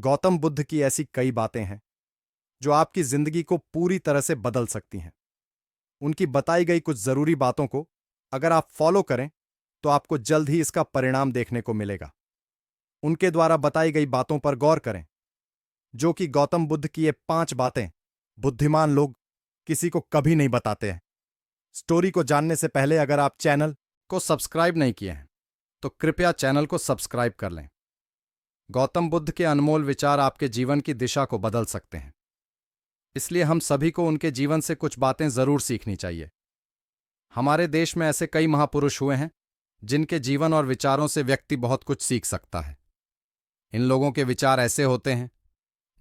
गौतम बुद्ध की ऐसी कई बातें हैं जो आपकी जिंदगी को पूरी तरह से बदल सकती हैं। उनकी बताई गई कुछ जरूरी बातों को अगर आप फॉलो करें तो आपको जल्द ही इसका परिणाम देखने को मिलेगा। उनके द्वारा बताई गई बातों पर गौर करें, जो कि गौतम बुद्ध की ये 5 बातें बुद्धिमान लोग किसी को कभी नहीं बताते हैं। स्टोरी को जानने से पहले अगर आप चैनल को सब्सक्राइब नहीं किए हैं तो कृपया चैनल को सब्सक्राइब कर लें। गौतम बुद्ध के अनमोल विचार आपके जीवन की दिशा को बदल सकते हैं, इसलिए हम सभी को उनके जीवन से कुछ बातें जरूर सीखनी चाहिए। हमारे देश में ऐसे कई महापुरुष हुए हैं जिनके जीवन और विचारों से व्यक्ति बहुत कुछ सीख सकता है। इन लोगों के विचार ऐसे होते हैं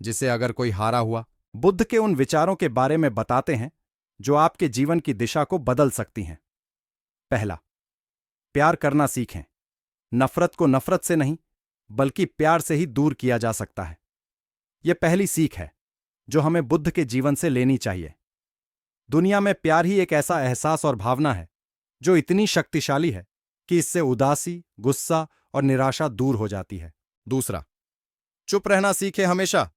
जिसे अगर कोई हारा हुआ बुद्ध के उन विचारों के बारे में बताते हैं जो आपके जीवन की दिशा को बदल सकती हैं। पहला, प्यार करना सीखें। नफरत को नफरत से नहीं बल्कि प्यार से ही दूर किया जा सकता है। यह पहली सीख है जो हमें बुद्ध के जीवन से लेनी चाहिए। दुनिया में प्यार ही एक ऐसा एहसास और भावना है जो इतनी शक्तिशाली है कि इससे उदासी, गुस्सा और निराशा दूर हो जाती है। दूसरा, चुप रहना सीखे हमेशा।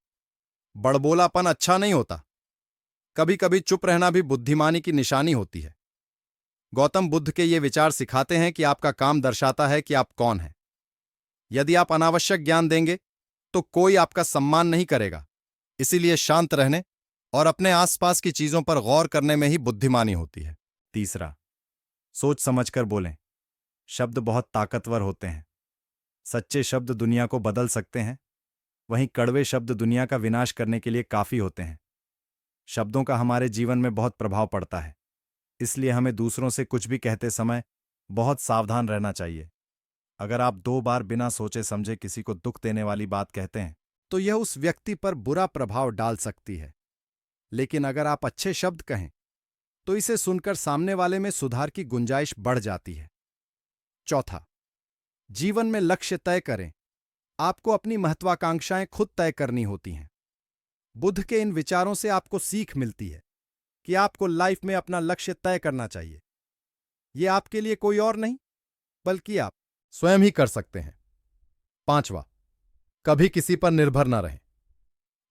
बड़बोलापन अच्छा नहीं होता। कभी कभी चुप रहना भी बुद्धिमानी की निशानी होती है। गौतम बुद्ध के ये विचार सिखाते हैं कि आपका काम दर्शाता है कि आप कौन हैं। यदि आप अनावश्यक ज्ञान देंगे तो कोई आपका सम्मान नहीं करेगा। इसीलिए शांत रहने और अपने आसपास की चीजों पर गौर करने में ही बुद्धिमानी होती है। तीसरा, सोच समझकर बोलें। शब्द बहुत ताकतवर होते हैं। सच्चे शब्द दुनिया को बदल सकते हैं, वहीं कड़वे शब्द दुनिया का विनाश करने के लिए काफी होते हैं। शब्दों का हमारे जीवन में बहुत प्रभाव पड़ता है, इसलिए हमें दूसरों से कुछ भी कहते समय बहुत सावधान रहना चाहिए। अगर आप 2 बार बिना सोचे समझे किसी को दुख देने वाली बात कहते हैं तो यह उस व्यक्ति पर बुरा प्रभाव डाल सकती है, लेकिन अगर आप अच्छे शब्द कहें तो इसे सुनकर सामने वाले में सुधार की गुंजाइश बढ़ जाती है। चौथा, जीवन में लक्ष्य तय करें। आपको अपनी महत्वाकांक्षाएं खुद तय करनी होती हैं। बुद्ध के इन विचारों से आपको सीख मिलती है कि आपको लाइफ में अपना लक्ष्य तय करना चाहिए। यह आपके लिए कोई और नहीं बल्कि आप स्वयं ही कर सकते हैं। पांचवा, कभी किसी पर निर्भर न रहें।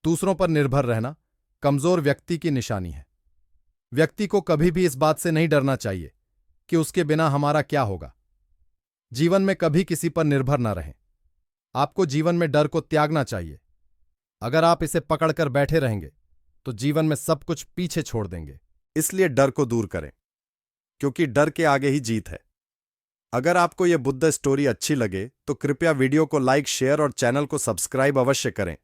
दूसरों पर निर्भर रहना कमजोर व्यक्ति की निशानी है। व्यक्ति को कभी भी इस बात से नहीं डरना चाहिए कि उसके बिना हमारा क्या होगा। जीवन में कभी किसी पर निर्भर न रहें। आपको जीवन में डर को त्यागना चाहिए। अगर आप इसे पकड़कर बैठे रहेंगे तो जीवन में सब कुछ पीछे छोड़ देंगे। इसलिए डर को दूर करें, क्योंकि डर के आगे ही जीत है। अगर आपको यह बुद्ध स्टोरी अच्छी लगे तो कृपया वीडियो को लाइक, शेयर और चैनल को सब्सक्राइब अवश्य करें।